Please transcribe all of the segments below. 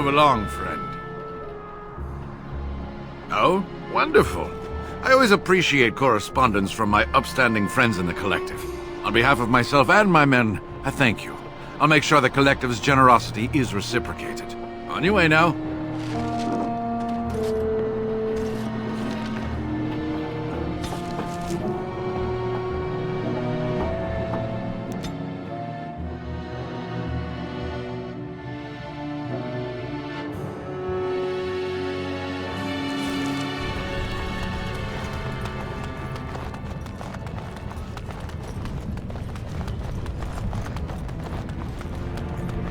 move along, friend. Oh, wonderful. I always appreciate correspondence from my upstanding friends in the Collective. On behalf of myself and my men, I thank you. I'll make sure the Collective's generosity is reciprocated. On your way now.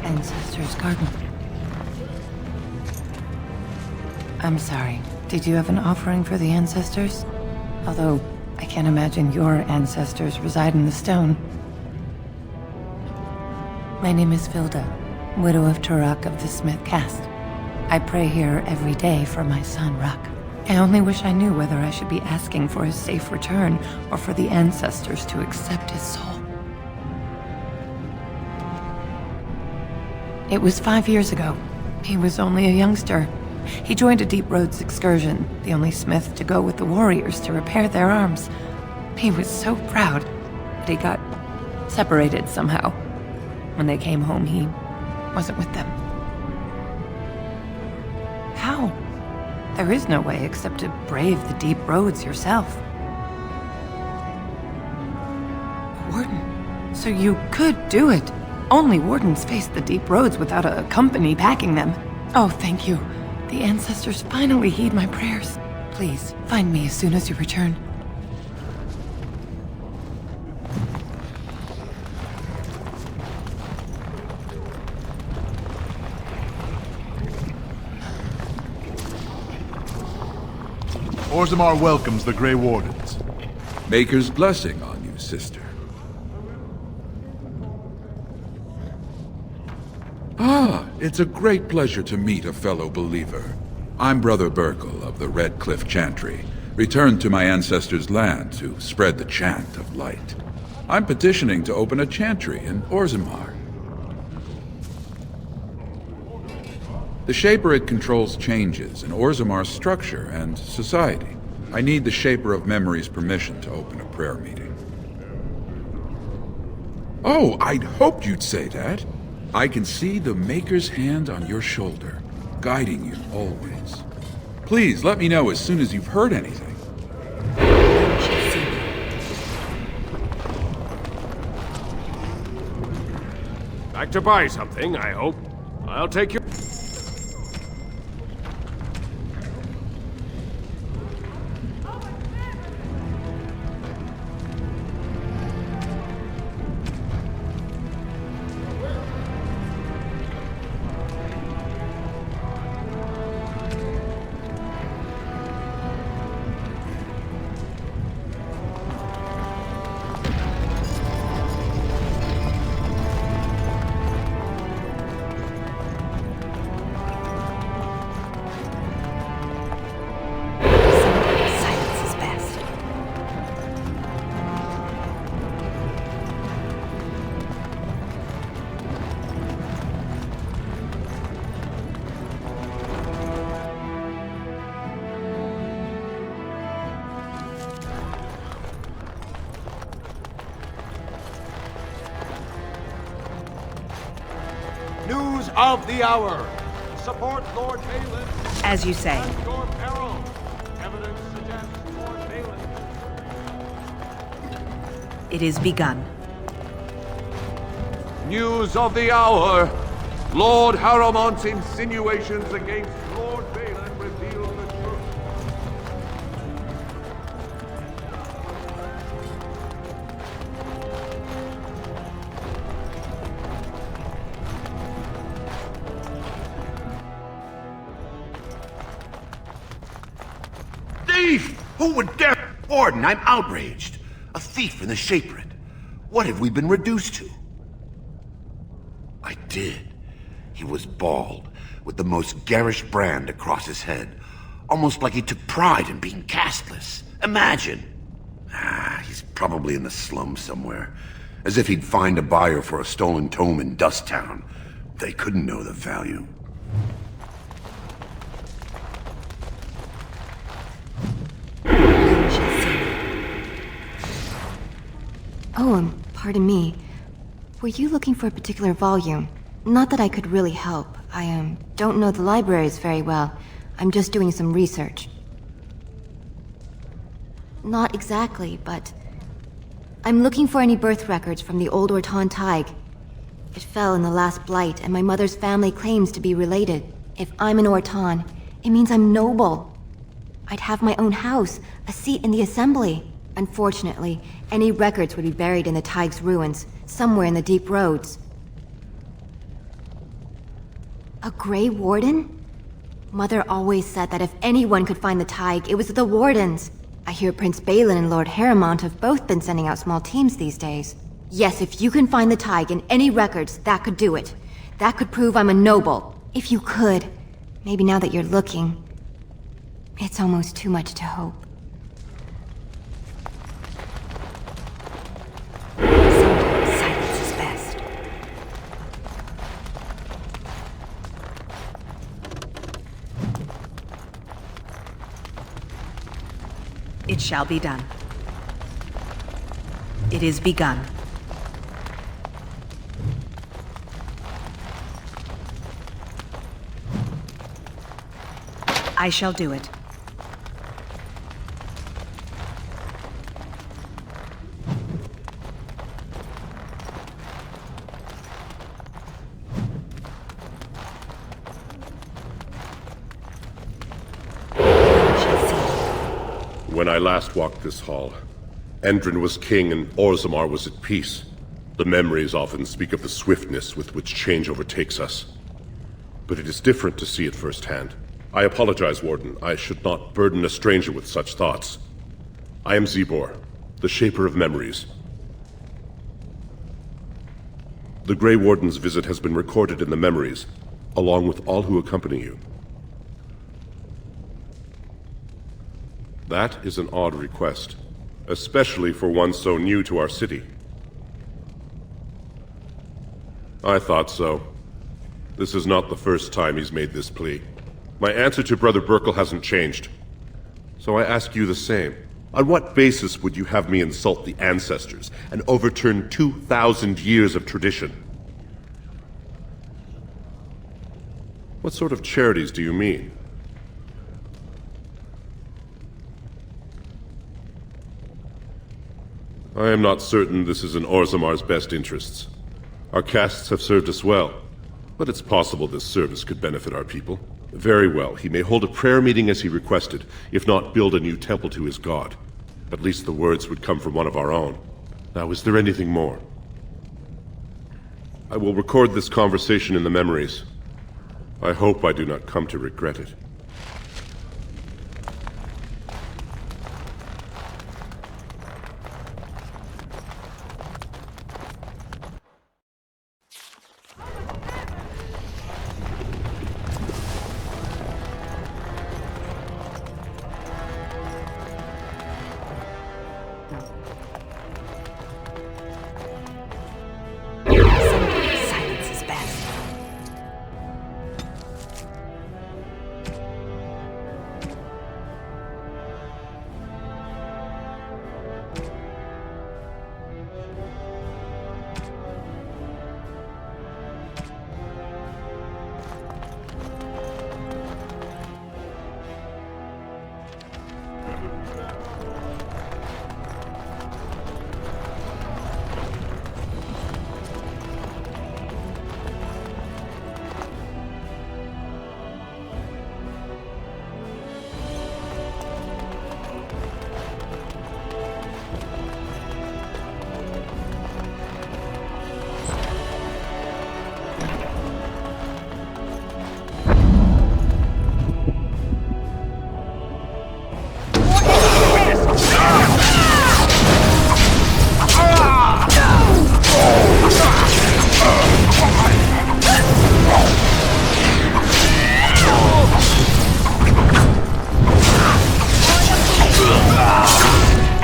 Ancestor's garden. I'm sorry. Did you have an offering for the ancestors? Although, I can't imagine your ancestors reside in the stone. My name is Vilda, widow of Turok of the Smith caste. I pray here every day for my son, Ruck. I only wish I knew whether I should be asking for his safe return or for the ancestors to accept his soul. It was 5 years ago. He was only a youngster. He joined a Deep Roads excursion, the only smith to go with the warriors to repair their arms. He was so proud, but he got separated somehow. When they came home, he wasn't with them. How? There is no way except to brave the Deep Roads yourself. Warden, so you could do it. Only wardens face the Deep Roads without a company backing them. Oh, thank you. The ancestors finally heed my prayers. Please, find me as soon as you return. Orzammar welcomes the Grey Wardens. Maker's blessing on you, sister. Ah, it's a great pleasure to meet a fellow believer. I'm Brother Burkle of the Red Cliff Chantry, returned to my ancestors' land to spread the chant of light. I'm petitioning to open a chantry in Orzammar. The Shaperid controls changes in Orzammar's structure and society. I need the Shaper of Memory's permission to open a prayer meeting. Oh, I'd hoped you'd say that. I can see the Maker's hand on your shoulder, guiding you always. Please let me know as soon as you've heard anything. Back to buy something, I hope. I'll take you. News of the hour. Support Lord Balin. As you say. At your peril. Evidence suggests Lord Balin. It is begun. News of the hour. Lord Harrowmont's insinuations against Lord Balin reveal the truth. Thief! Who would dare? Warden, I'm outraged. A thief in the Shaperid. What have we been reduced to? I did. He was bald, with the most garish brand across his head. Almost like he took pride in being castless. Imagine! He's probably in the slums somewhere. As if he'd find a buyer for a stolen tome in Dust Town. They couldn't know the value. Oh, pardon me. Were you looking for a particular volume? Not that I could really help. I don't know the libraries very well. I'm just doing some research. Not exactly, but... I'm looking for any birth records from the old Ortan Tig. It fell in the last blight, and my mother's family claims to be related. If I'm an Ortan, it means I'm noble. I'd have my own house, a seat in the assembly. Unfortunately, any records would be buried in the Tig's ruins, somewhere in the deep roads. A Grey Warden? Mother always said that if anyone could find the Tig, it was the Wardens. I hear Prince Balin and Lord Harrimont have both been sending out small teams these days. Yes, if you can find the Tig in any records, that could do it. That could prove I'm a noble. If you could. Maybe now that you're looking. It's almost too much to hope. Sometimes silence is best. It shall be done. It is begun. I shall do it. When I last walked this hall, Endrin was king and Orzammar was at peace. The memories often speak of the swiftness with which change overtakes us. But it is different to see it firsthand. I apologize, Warden. I should not burden a stranger with such thoughts. I am Zebor, the Shaper of Memories. The Grey Warden's visit has been recorded in the memories, along with all who accompany you. That is an odd request, especially for one so new to our city. I thought so. This is not the first time he's made this plea. My answer to Brother Burkle hasn't changed. So I ask you the same. On what basis would you have me insult the ancestors and overturn 2,000 years of tradition? What sort of charities do you mean? I am not certain this is in Orzammar's best interests. Our castes have served us well, but it's possible this service could benefit our people. Very well, he may hold a prayer meeting as he requested, if not build a new temple to his god. At least the words would come from one of our own. Now, is there anything more? I will record this conversation in the memories. I hope I do not come to regret it. Sometimes silence is best.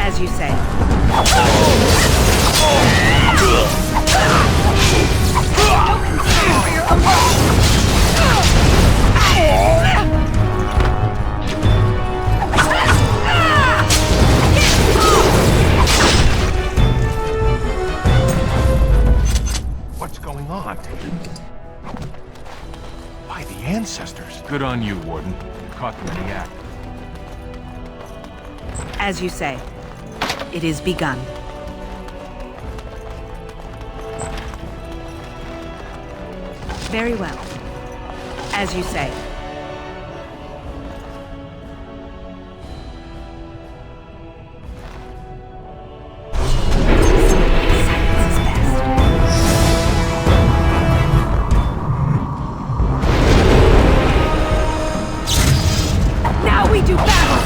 As you say. Good on you, Warden. You caught them in the act. As you say. It is begun. Very well. As you say. Now we do battle!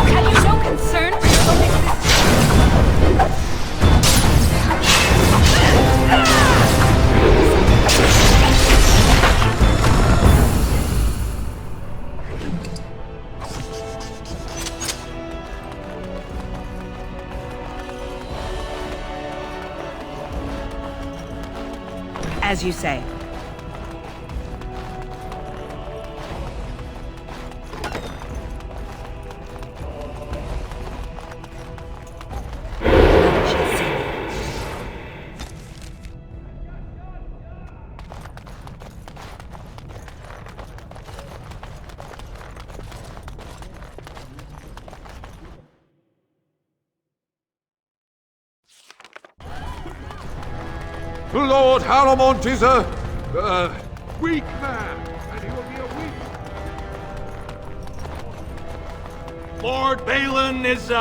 Have you no concern for your own existence? As you say. None shall see me. Lord Haramont is a weak man, and he will be a weak. Lord Balin is,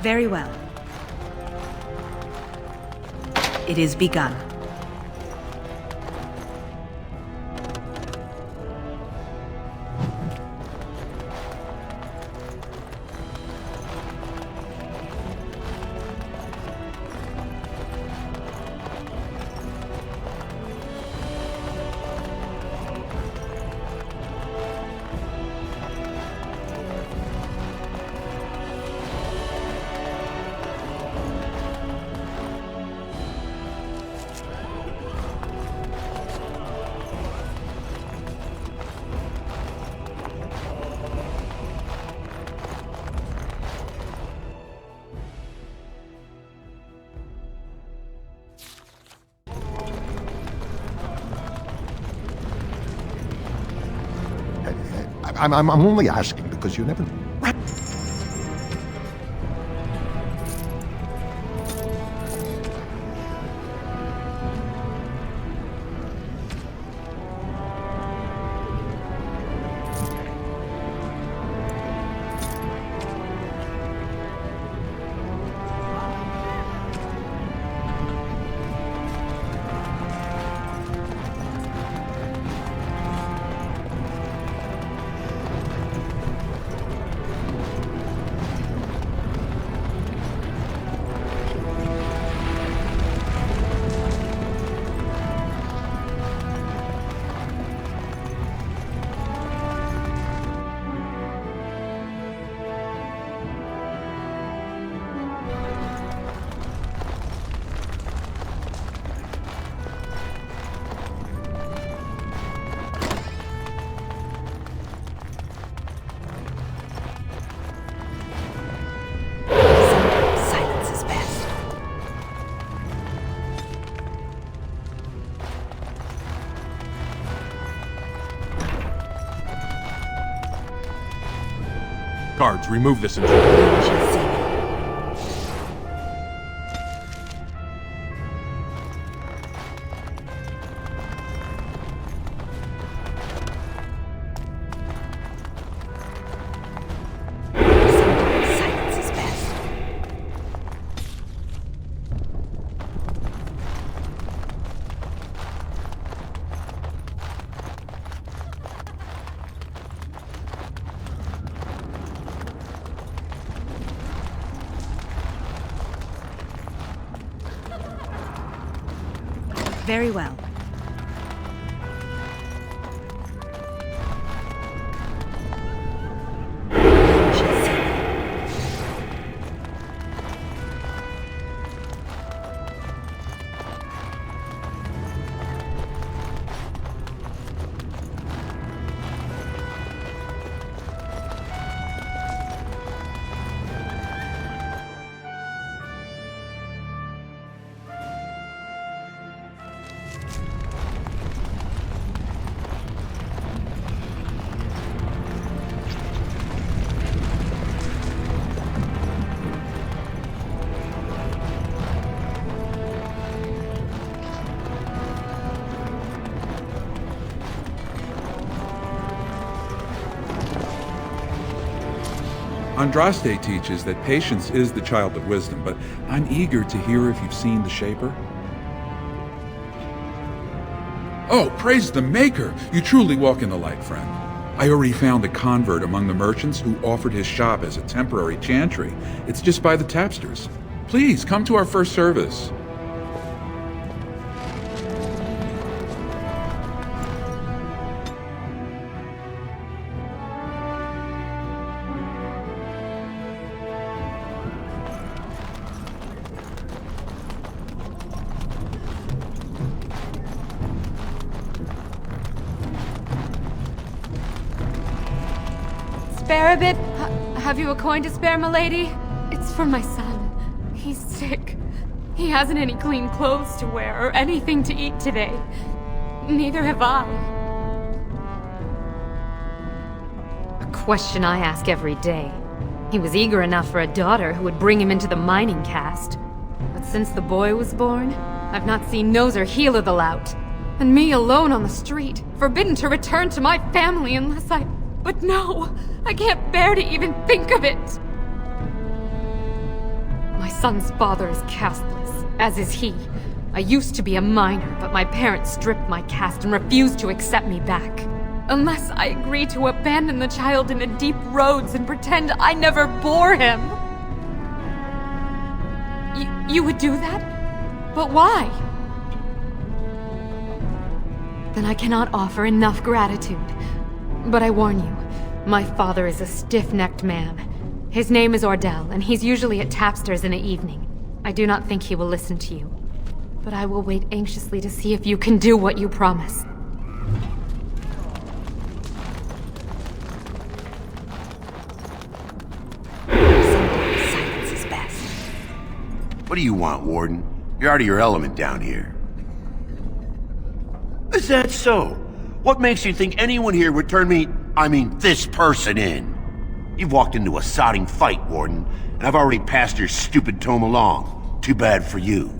Very well. It is begun. I'm only asking because you never... Silence is best. guards, remove this intruder. None shall see me. Silence is best. Very well. You shall see. Andraste teaches that patience is the child of wisdom, but I'm eager to hear if you've seen the Shaper. Oh, praise the Maker! You truly walk in the light, friend. I already found a convert among the merchants who offered his shop as a temporary chantry. It's just by the tapsters. Please, come to our first service. Spare a bit? Have you a coin to spare, milady? It's for my son. He's sick. He hasn't any clean clothes to wear or anything to eat today. Neither have I. A question I ask every day. He was eager enough for a daughter who would bring him into the mining caste. But since the boy was born, I've not seen nose or heel of the lout. And me alone on the street, forbidden to return to my family unless I... But no! I can't bear to even think of it! My son's father is casteless, as is he. I used to be a miner, but my parents stripped my caste and refused to accept me back. Unless I agree to abandon the child in the deep roads and pretend I never bore him. You would do that? But why? Then I cannot offer enough gratitude. But I warn you, my father is a stiff-necked man. His name is Ordell, and he's usually at Tapster's in the evening. I do not think he will listen to you. But I will wait anxiously to see if you can do what you promise. Sometimes silence is best. What do you want, Warden? You're out of your element down here. Is that so? What makes you think anyone here would turn this person in? You've walked into a sodding fight, Warden, and I've already passed your stupid tome along. Too bad for you.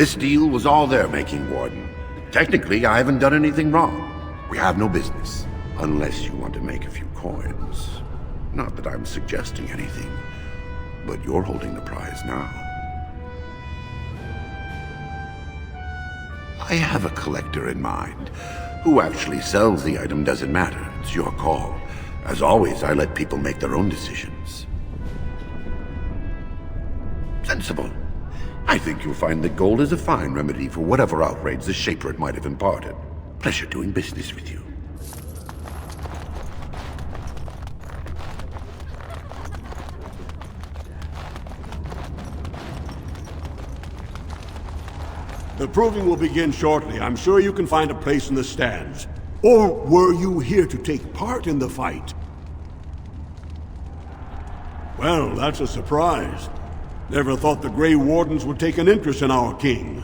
This deal was all their making, Warden. Technically, I haven't done anything wrong. We have no business, unless you want to make a few coins. Not that I'm suggesting anything, but you're holding the prize now. I have a collector in mind. Who actually sells the item doesn't matter. It's your call. As always, I let people make their own decisions. Sensible. I think you'll find that gold is a fine remedy for whatever outrage the Shaper might have imparted. Pleasure doing business with you. The proving will begin shortly. I'm sure you can find a place in the stands. Or were you here to take part in the fight? Well, that's a surprise. Never thought the Grey Wardens would take an interest in our king.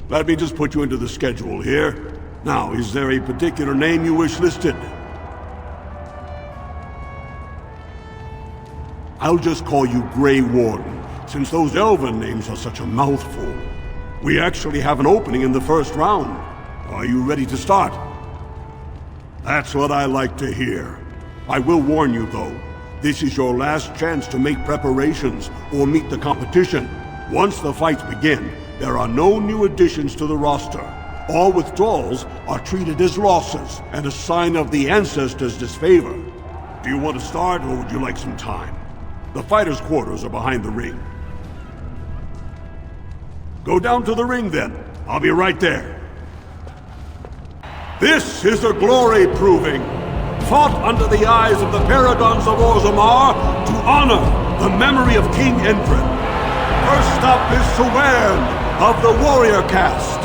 Let me just put you into the schedule here. Now, is there a particular name you wish listed? I'll just call you Grey Warden, since those elven names are such a mouthful. We actually have an opening in the first round. Are you ready to start? That's what I like to hear. I will warn you, though. This is your last chance to make preparations or meet the competition. Once the fights begin, there are no new additions to the roster. All withdrawals are treated as losses and a sign of the ancestors' disfavor. Do you want to start, or would you like some time? The fighters' quarters are behind the ring. Go down to the ring, then. I'll be right there. This is a glory proving, fought under the eyes of the Paragons of Orzammar to honor the memory of King Endrin. First up is Cauthrien of the warrior caste.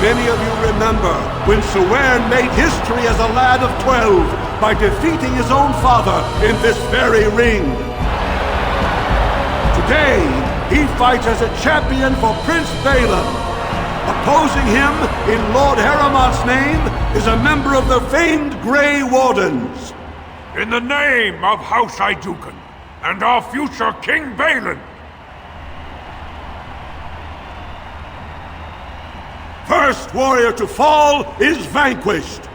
Many of you remember when Cauthrien made history as a lad of 12 by defeating his own father in this very ring. Today, he fights as a champion for Prince Balin. Opposing him, in Lord Haramont's name, is a member of the famed Grey Wardens. In the name of House Idukan, and our future King Balin. First warrior to fall is vanquished.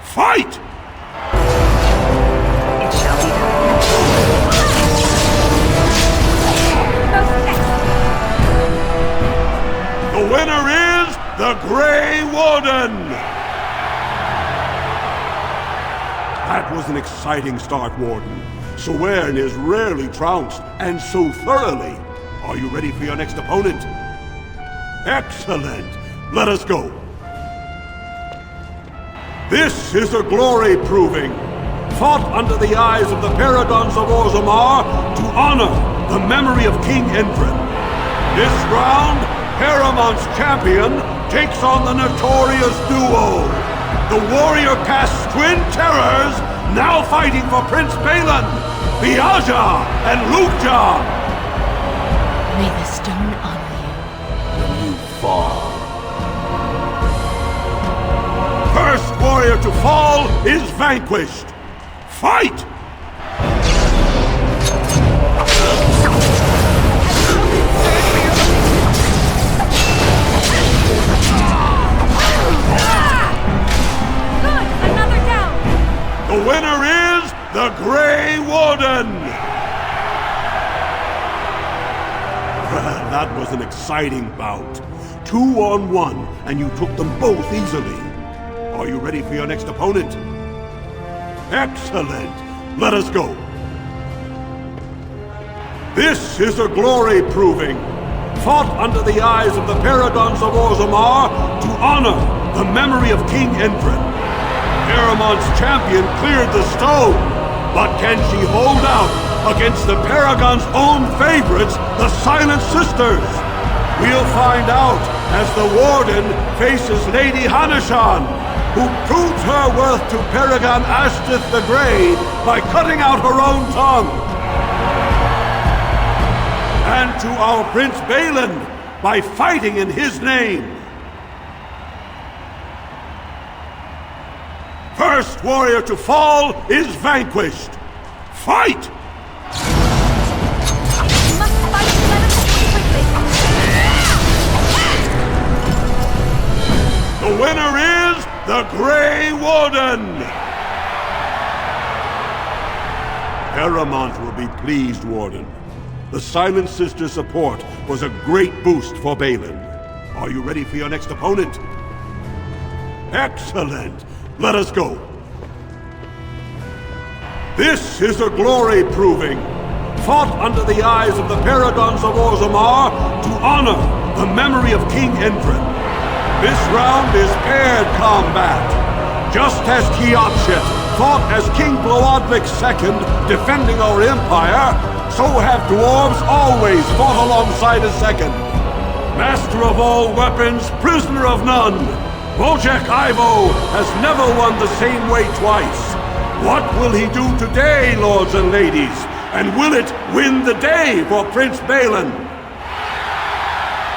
Fight! It shall be done. The winner is the Grey Warden! That was an exciting start, Warden. Cauthrien is rarely trounced, and so thoroughly. Are you ready for your next opponent? Excellent! Let us go. This is a glory proving, fought under the eyes of the Paragons of Orzammar to honor the memory of King Endrin. This round, Haramont's champion takes on the notorious duo, the warrior caste twin terrors, now fighting for Prince Balin, Biaja and Lukja. May the stone honor you. When you fall. First warrior to fall is vanquished. Fight! The winner is the Grey Warden! Well, that was an exciting bout. 2-on-1, and you took them both easily. Are you ready for your next opponent? Excellent! Let us go. This is a glory proving, fought under the eyes of the Paragons of Orzammar to honor the memory of King Endrin. Haramont's champion cleared the stone, but can she hold out against the Paragon's own favorites, the Silent Sisters? We'll find out as the Warden faces Lady Hanashan, who proves her worth to Paragon Ashtith the Grey by cutting out her own tongue. And to our Prince Balin by fighting in his name. First warrior to fall is vanquished. Fight! The winner is the Grey Warden! Paramount will be pleased, Warden. The Silent Sister's support was a great boost for Balin. Are you ready for your next opponent? Excellent! Let us go. This is a glory proving, fought under the eyes of the Paragons of Orzammar to honor the memory of King Endrin. This round is paired combat. Just as Cauthrien fought as King Bloodwick II defending our empire, so have dwarves always fought alongside a second. Master of all weapons, prisoner of none, Wojciech Ivo has never won the same way twice. What will he do today, lords and ladies? And will it win the day for Prince Balin?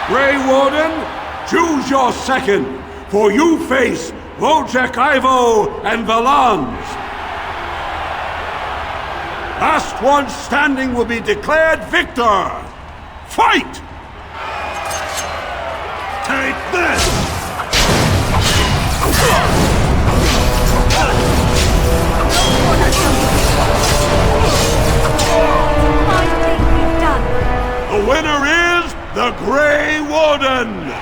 Grey Warden, choose your second, for you face Wojciech Ivo and Valans. Last one standing will be declared victor. Fight! Take this! The winner is the Grey Warden!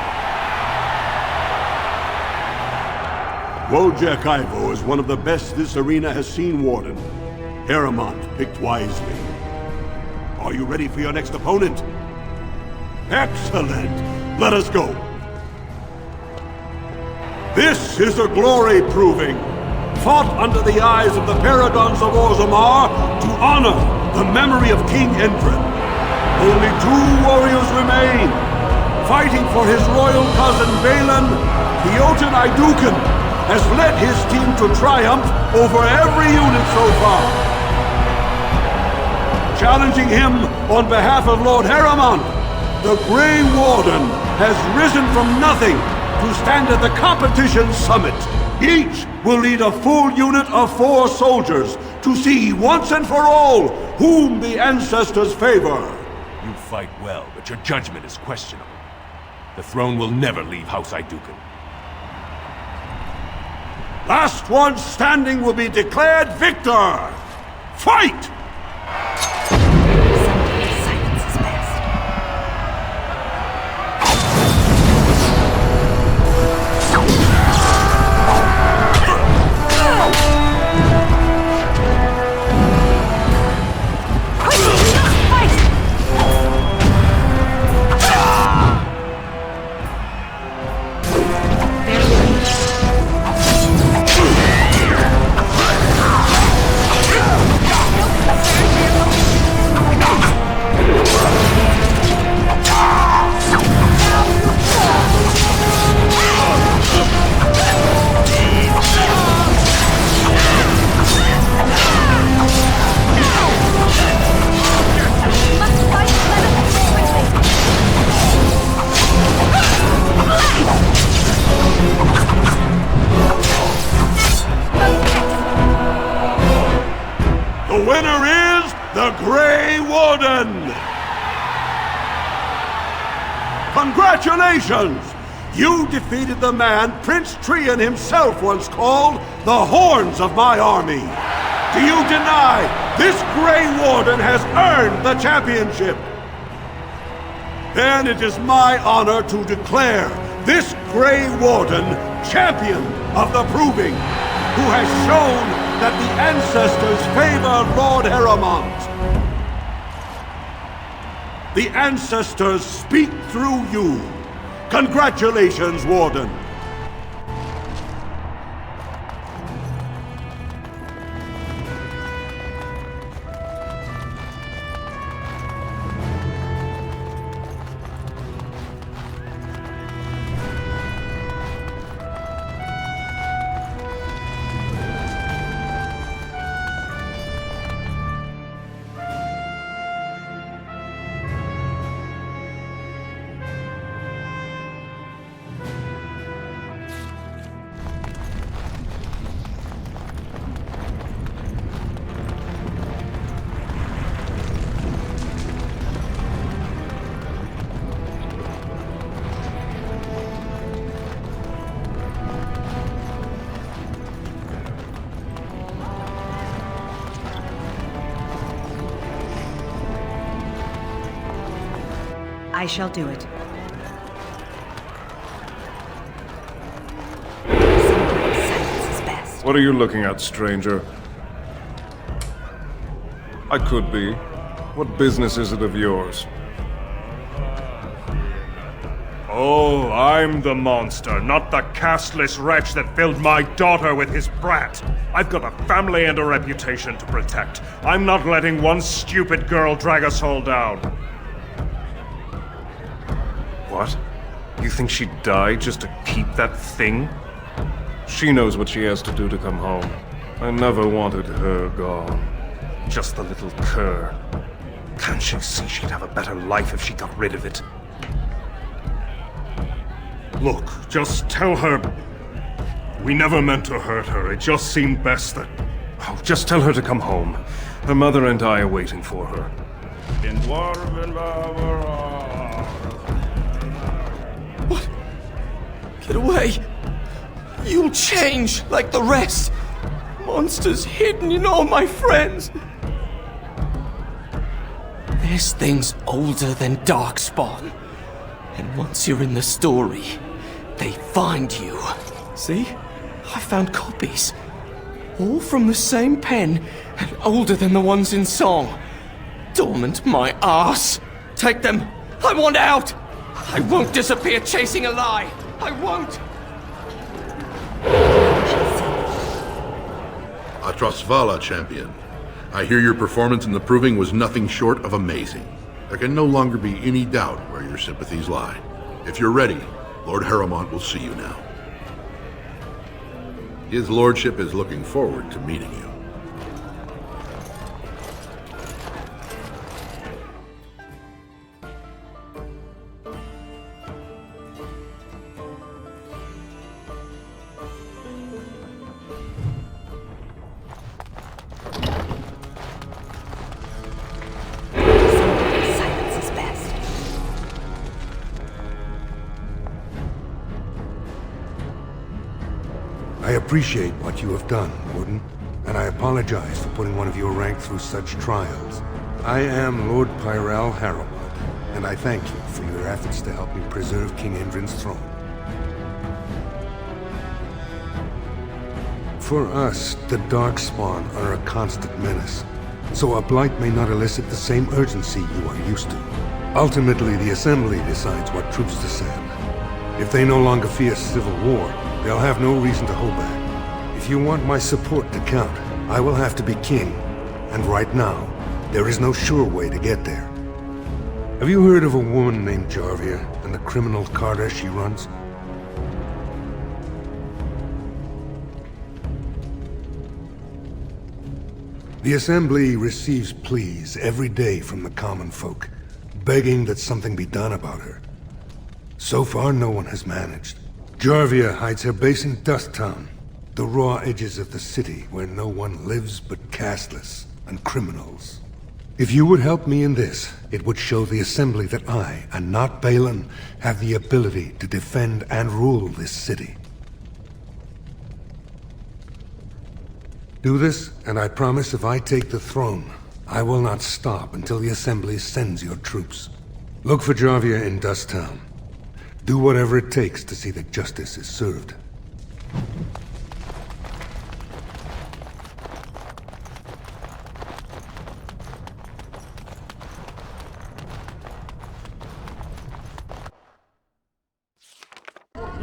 Wojciech Ivo is one of the best this arena has seen, Warden. Paramount picked wisely. Are you ready for your next opponent? Excellent! Let us go. This is a glory proving, fought under the eyes of the Paragons of Orzammar to honor the memory of King Endrin. Only 2 warriors remain. Fighting for his royal cousin Balin, Cauthrien Iduken has led his team to triumph over every unit so far. Challenging him on behalf of Lord Harrimont, the Grey Warden has risen from nothing to stand at the competition summit. Each will lead a full unit of 4 soldiers to see once and for all whom the ancestors favor. You fight well, but your judgment is questionable. The throne will never leave House Iduken. Last one standing will be declared victor! Fight! The winner is the Grey Warden! Congratulations! You defeated the man Prince Cauthrien himself once called the Horns of my army. Do you deny this Grey Warden has earned the championship? Then it is my honor to declare this Grey Warden champion of the Proving, who has shown that the ancestors favor Lord Harrimont. The ancestors speak through you. Congratulations, Warden. I shall do it. Silence is best. What are you looking at, stranger? I could be. What business is it of yours? Oh, I'm the monster, not the castless wretch that filled my daughter with his brat. I've got a family and a reputation to protect. I'm not letting one stupid girl drag us all down. What? You think she'd die just to keep that thing? She knows what she has to do to come home. I never wanted her gone. Just the little cur. Can't she see she'd have a better life if she got rid of it? Look, just tell her... We never meant to hurt her. It just seemed best that... Oh, just tell her to come home. Her mother and I are waiting for her. What? Get away! You'll change like the rest! Monsters hidden in all my friends! This thing's older than Darkspawn. And once you're in the story, they find you. See? I found copies. All from the same pen, and older than the ones in song. Dormant my ass! Take them! I want out! I won't disappear chasing a lie! I won't! Atrasvala, champion. I hear your performance in the Proving was nothing short of amazing. There can no longer be any doubt where your sympathies lie. If you're ready, Lord Harrowmont will see you now. His lordship is looking forward to meeting you. Silence is best. I appreciate what you have done, Warden, and I apologize for putting one of your rank through such trials. I am Lord Pyral Harrowmont, and I thank you for your efforts to help me preserve King Endrin's throne. For us, the Darkspawn are a constant menace, so a blight may not elicit the same urgency you are used to. Ultimately, the Assembly decides what troops to send. If they no longer fear civil war, they'll have no reason to hold back. If you want my support to count, I will have to be king. And right now, there is no sure way to get there. Have you heard of a woman named Jarvia and the criminal carter she runs? The Assembly receives pleas every day from the common folk, begging that something be done about her. So far, no one has managed. Jarvia hides her base in Dust Town, the raw edges of the city where no one lives but castless and criminals. If you would help me in this, it would show the Assembly that I, and not Balin, have the ability to defend and rule this city. Do this, and I promise if I take the throne, I will not stop until the Assembly sends your troops. Look for Jarvia in Dust Town. Do whatever it takes to see that justice is served.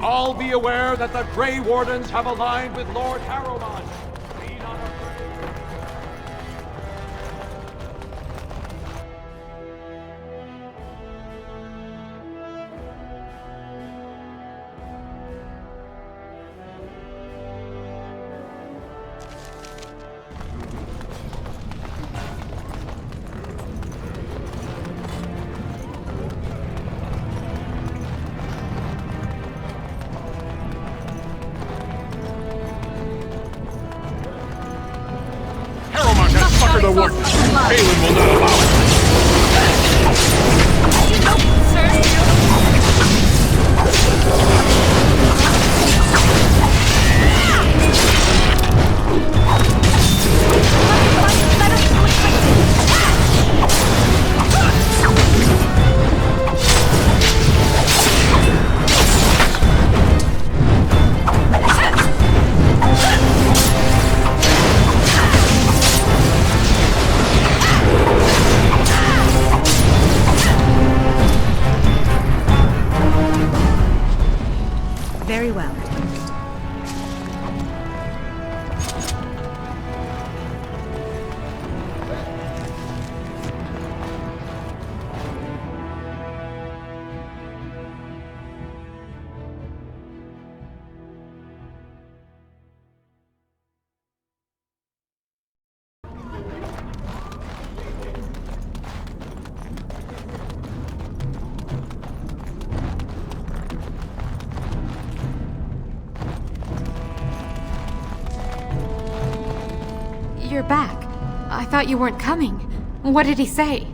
All be aware that the Grey Wardens have aligned with Lord Harrowmont. Be not afraid. The warden. Balin will not allow it. You're back. I thought you weren't coming. What did he say?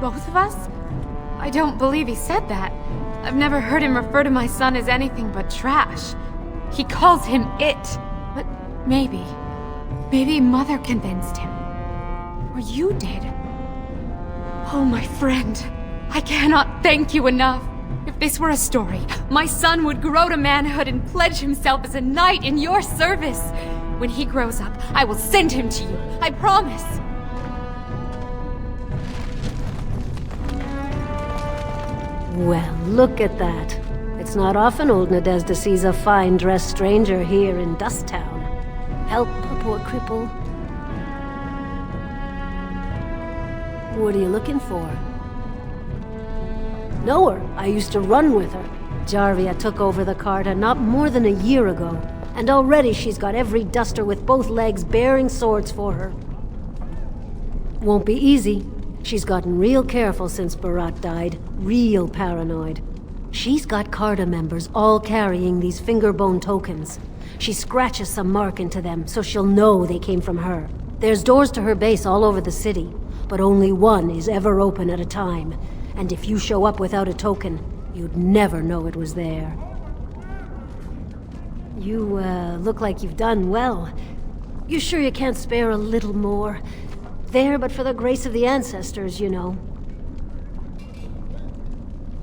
Both of us? I don't believe he said that. I've never heard him refer to my son as anything but trash. He calls him it. But maybe Mother convinced him. Or you did. Oh, my friend. I cannot thank you enough. If this were a story, my son would grow to manhood and pledge himself as a knight in your service. When he grows up, I will send him to you. I promise. Well, look at that. It's not often old Nadezhda sees a fine-dressed stranger here in Dust Town. Help a poor cripple. What are you looking for? Know her. I used to run with her. Jarvia took over the Carta not more than a year ago, and already she's got every duster with both legs bearing swords for her. Won't be easy. She's gotten real careful since Barat died. Real paranoid. She's got Carta members all carrying these fingerbone tokens. She scratches some mark into them so she'll know they came from her. There's doors to her base all over the city, but only one is ever open at a time. And if you show up without a token, you'd never know it was there. You, look like you've done well. You sure you can't spare a little more? There but for the grace of the ancestors, you know.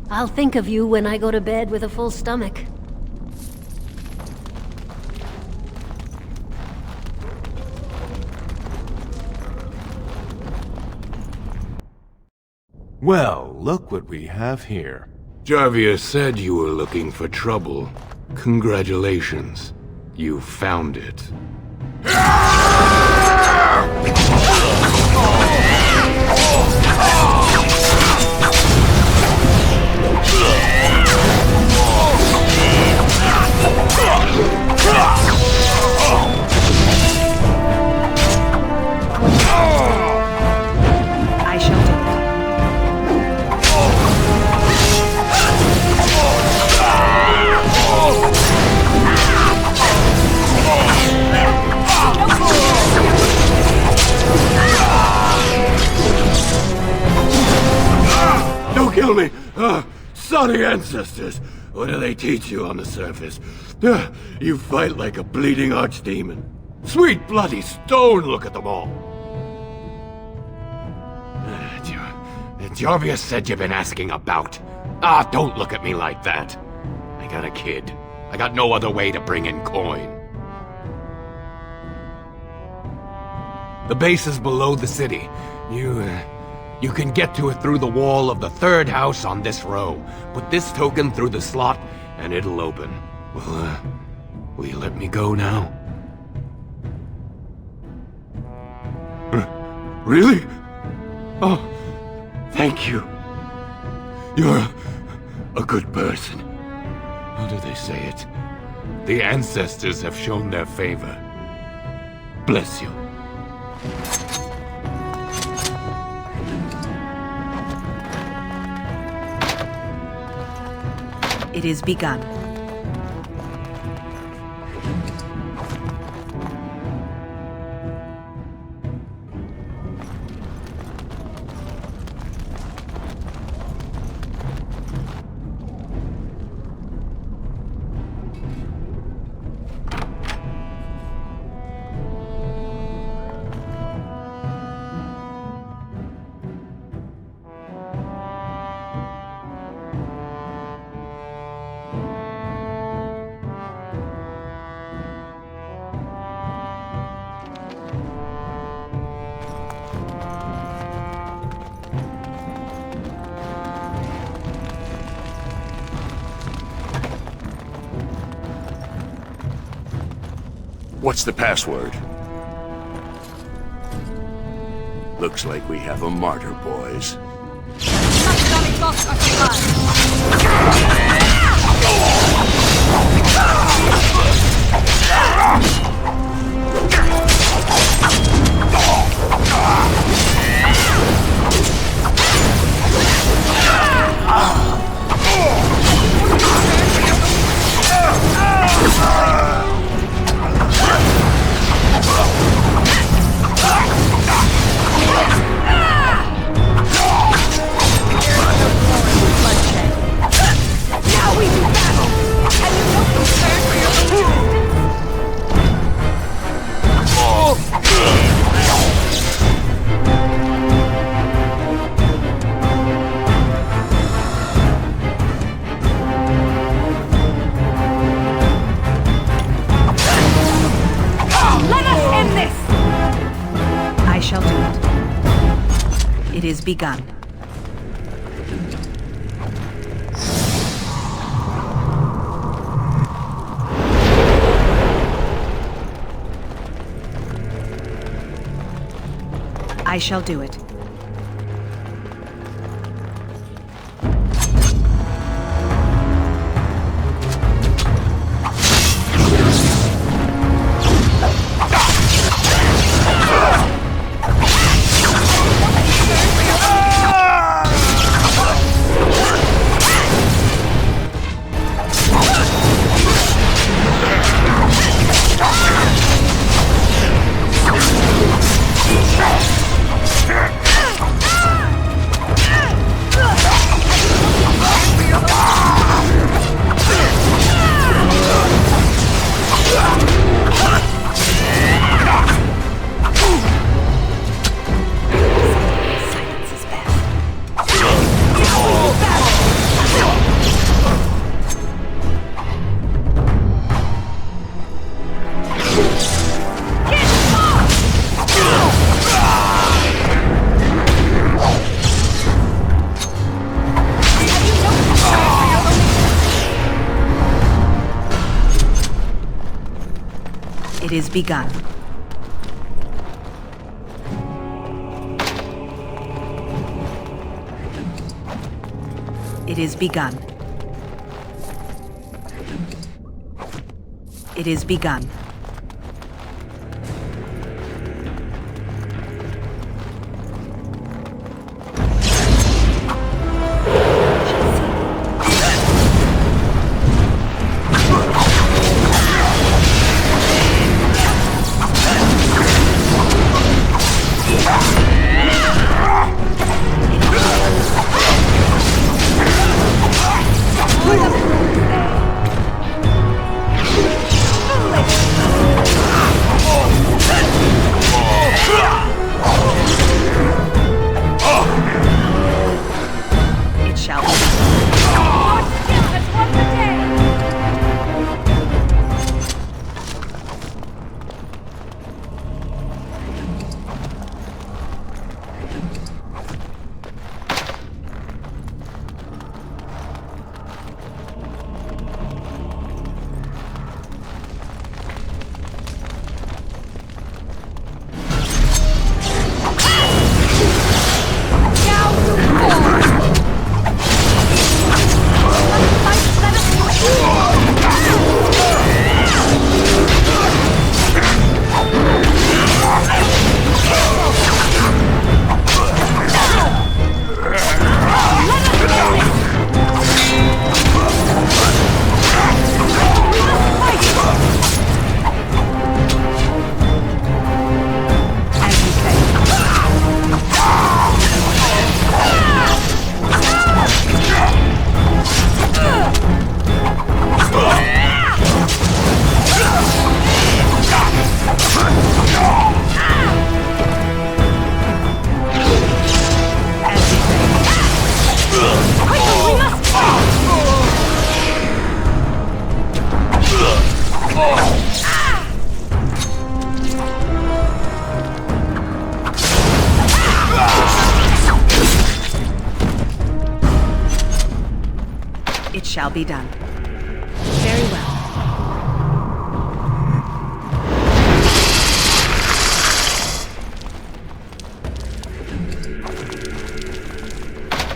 I'll think of you when I go to bed with a full stomach. Well, look what we have here. Jarvia said you were looking for trouble. Congratulations. You found it. I shall do it. Don't kill me! Sorry ancestors! What do they teach you on the surface? You fight like a bleeding archdemon. Sweet bloody stone, look at them all! Jarvia said you've been asking about. Don't look at me like that. I got a kid. I got no other way to bring in coin. The base is below the city. You can get to it through the wall of the third house on this row. Put this token through the slot, and it'll open. Well, will you let me go now? Really? Oh, thank you. You're a good person. How do they say it? The ancestors have shown their favor. Bless you. It is begun. What's the password? Looks like we have a martyr, boys. shall do it. It is begun. I shall do it. It is begun. It is begun. It is begun. It shall be done. Very well.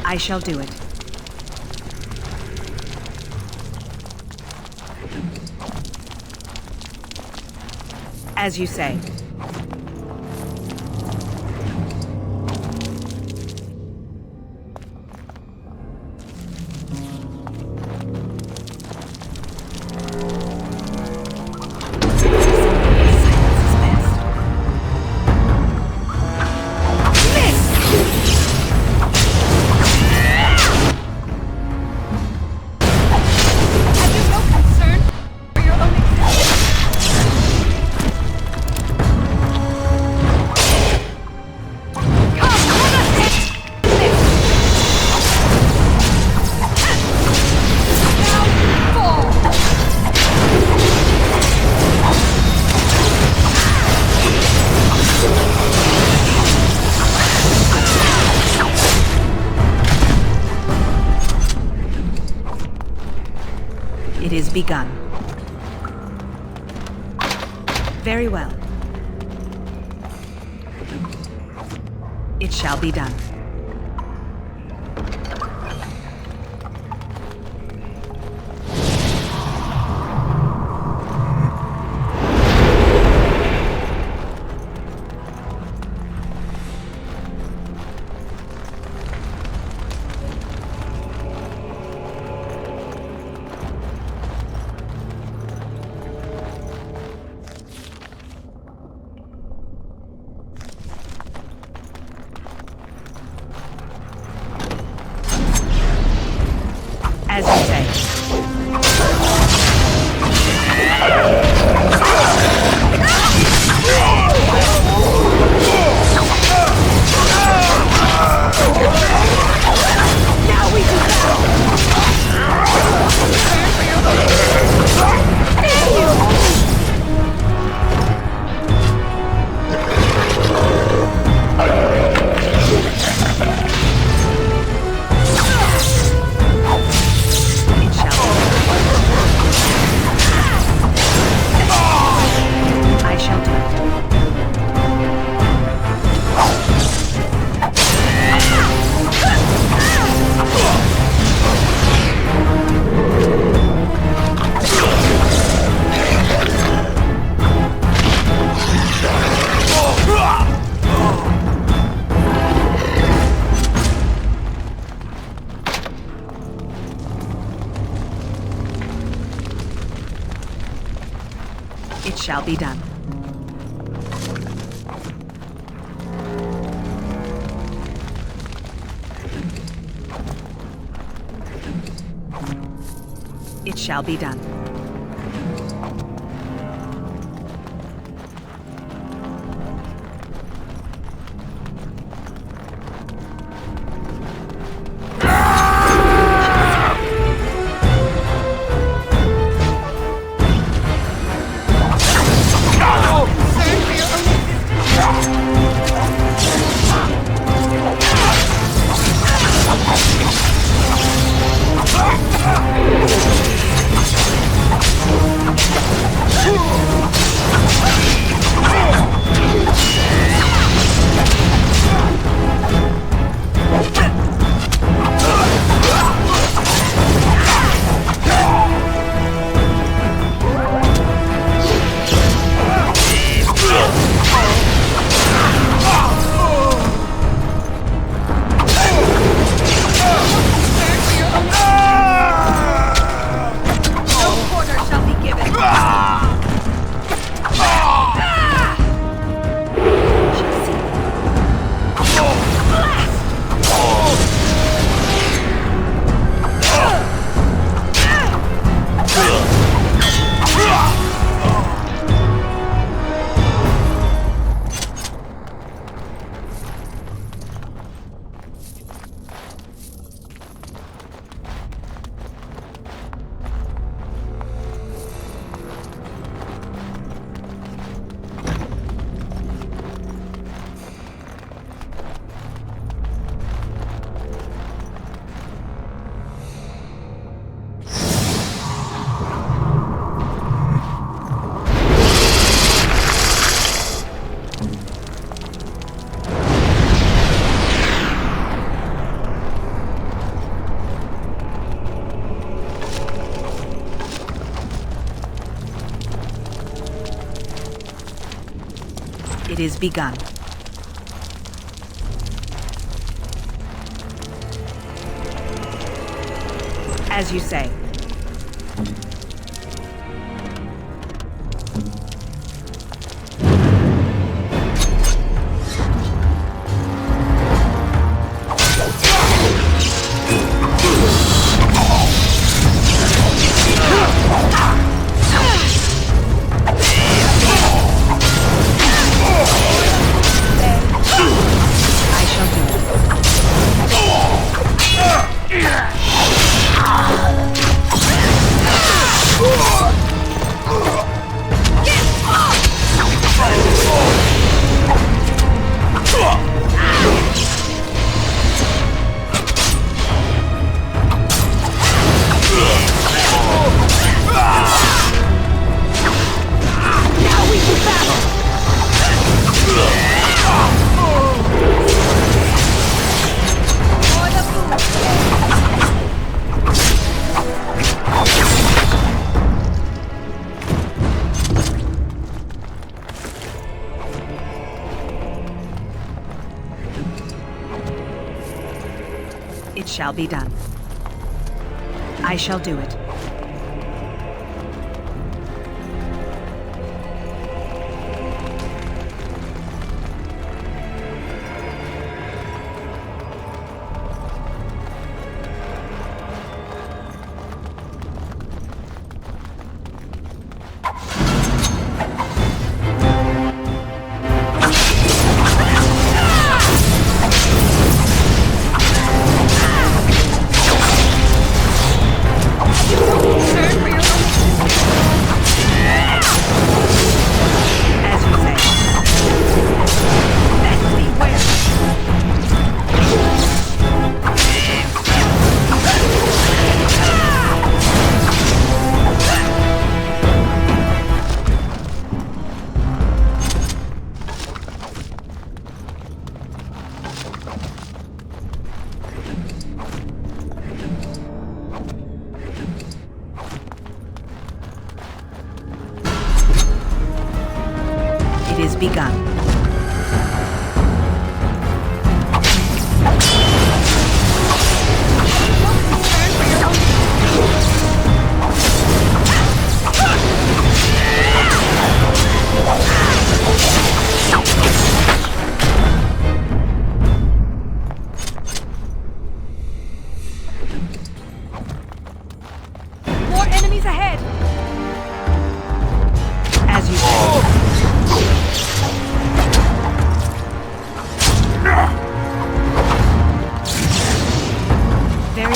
I shall do it. As you say. begun. Very well. It shall be done. As you say. Now we do I shall do it. It shall be done. It shall be done. It is begun. As you say. It shall be done. I shall do it. It is begun. More enemies ahead! As you say. Very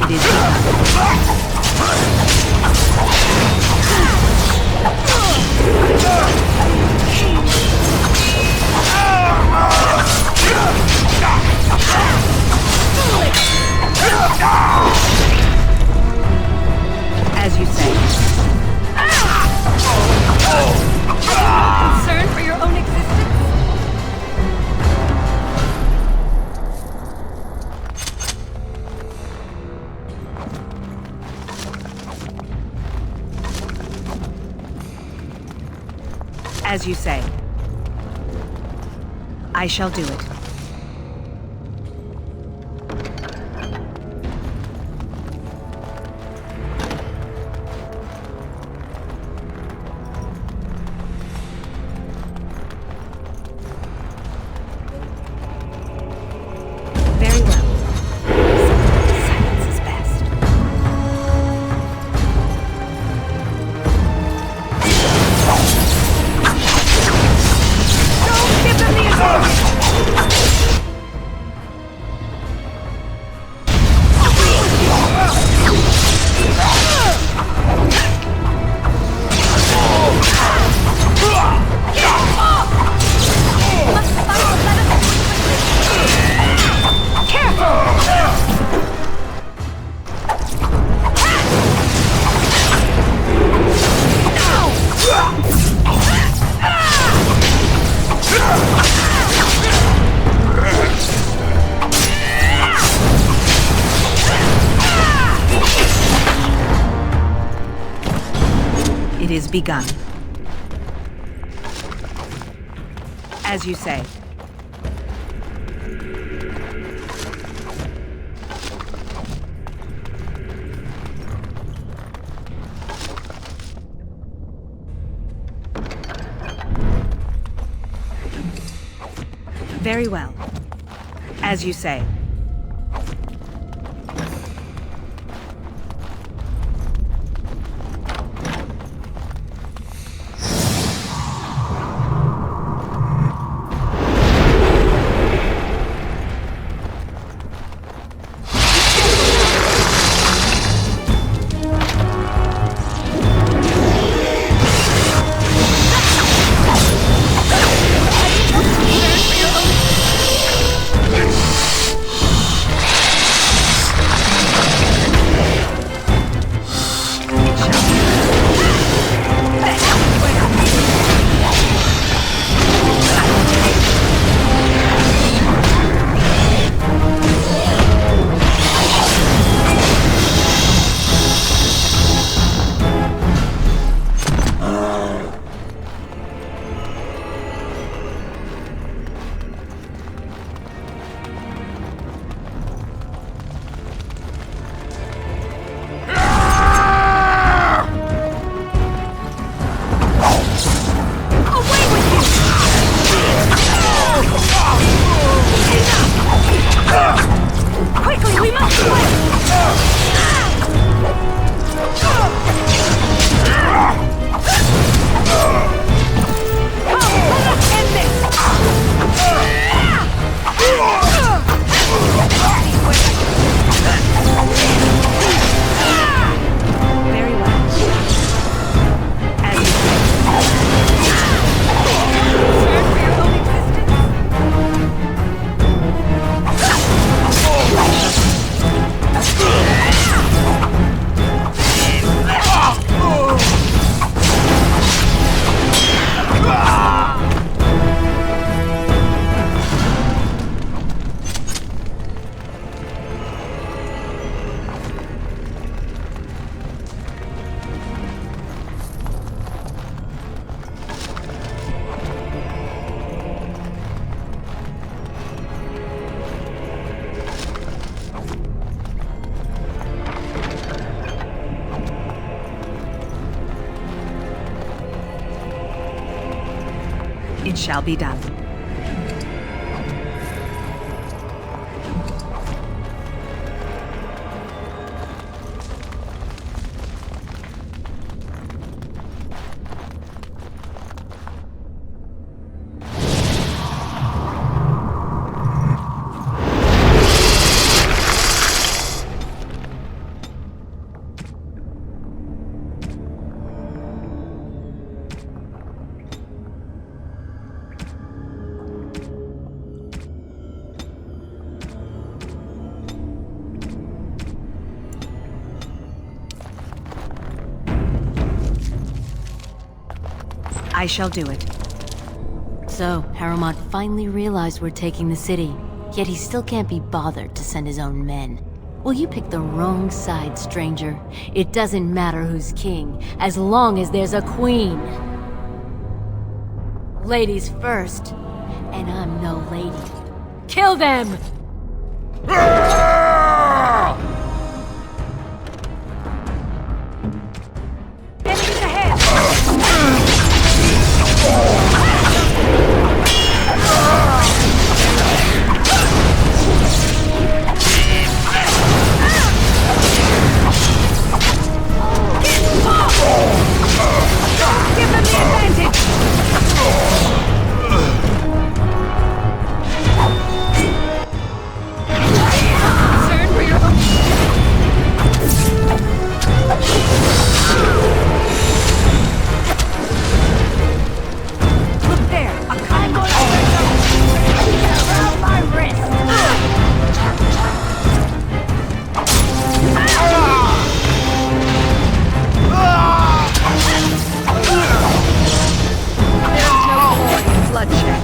It is as you say. Concerned for your own existence? As you say. I shall do it. Very well. Silence is best. Don't give them the advantage! It is begun. As you say. Very well. As you say. shall be done. I shall do it. So, Harrowmont finally realized we're taking the city, yet he still can't be bothered to send his own men. Well, you picked the wrong side, stranger. It doesn't matter who's king, as long as there's a queen. Ladies first, and I'm no lady. Kill them! Enemies ahead! Give them the advantage! Concerned for your... Look there! A kind of... around my wrist! There's no point in bloodshed.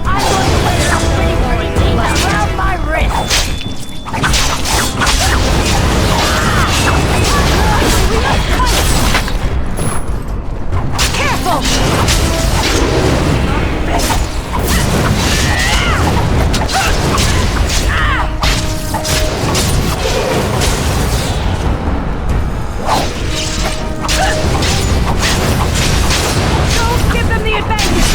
I'm going to wear a pretty routine around my wrist! Careful! Don't give them the advantage!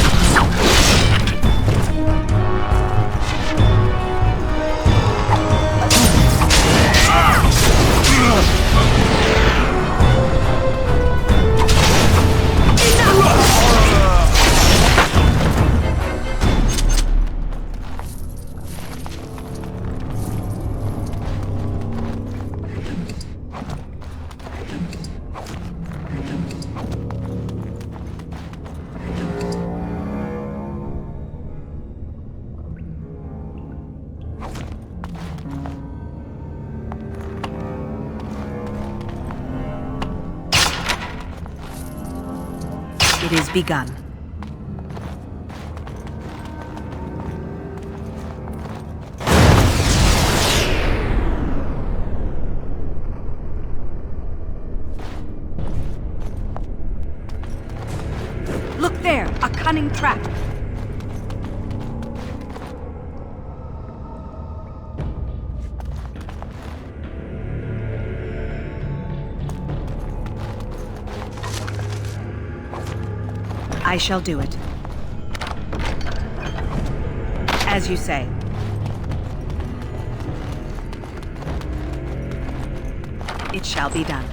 It is begun. Look there! A cunning trap! I shall do it. As you say. It shall be done.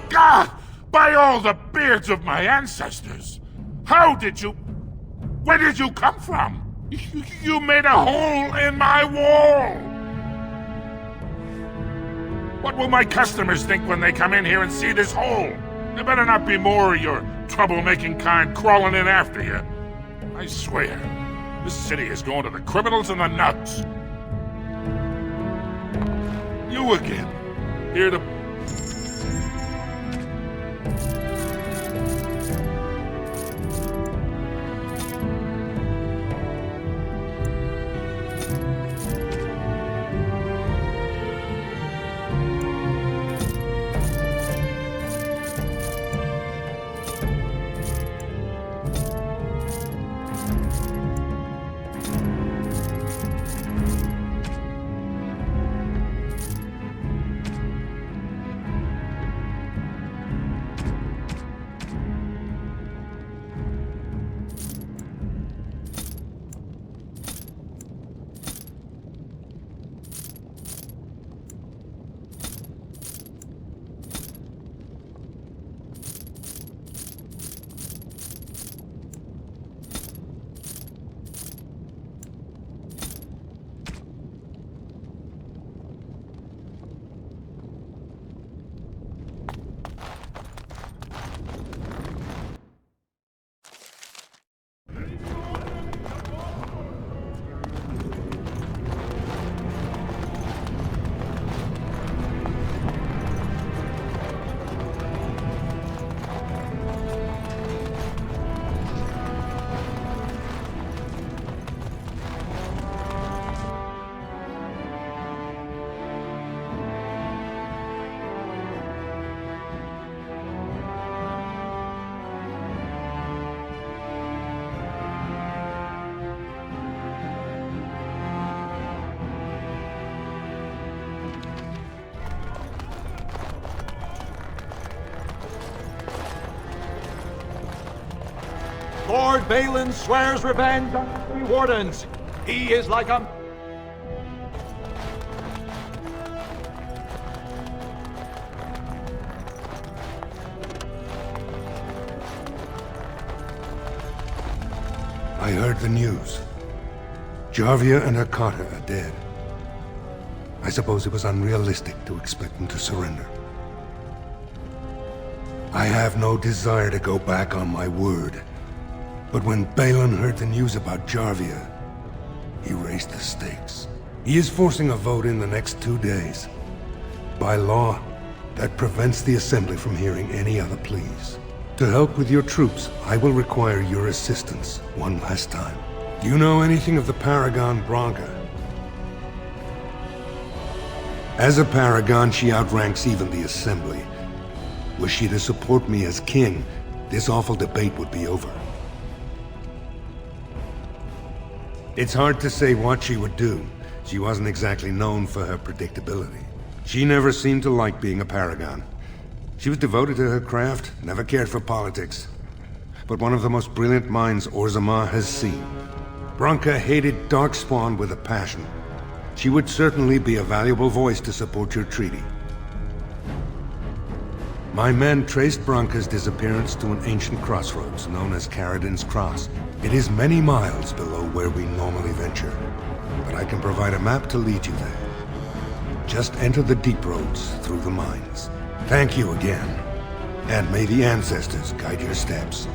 God! By all the beards of my ancestors! How did you... Where did you come from? You made a hole in my wall! What will my customers think when they come in here and see this hole? There better not be more of your troublemaking kind crawling in after you. I swear, this city is going to the criminals and the nuts. You again, here to Lord Balin swears revenge on the three wardens. He is like a... I heard the news. Jarvia and her Carter are dead. I suppose it was unrealistic to expect them to surrender. I have no desire to go back on my word. But when Balin heard the news about Jarvia, he raised the stakes. He is forcing a vote in the next 2 days. By law, that prevents the Assembly from hearing any other pleas. To help with your troops, I will require your assistance one last time. Do you know anything of the Paragon Branca? As a Paragon, she outranks even the Assembly. Were she to support me as king, this awful debate would be over. It's hard to say what she would do. She wasn't exactly known for her predictability. She never seemed to like being a Paragon. She was devoted to her craft, never cared for politics. But one of the most brilliant minds Orzammar has seen. Branca hated Darkspawn with a passion. She would certainly be a valuable voice to support your treaty. My men traced Branca's disappearance to an ancient crossroads known as Caradin's Cross. It is many miles below where we normally venture, but I can provide a map to lead you there. Just enter the deep roads through the mines. Thank you again, and may the ancestors guide your steps.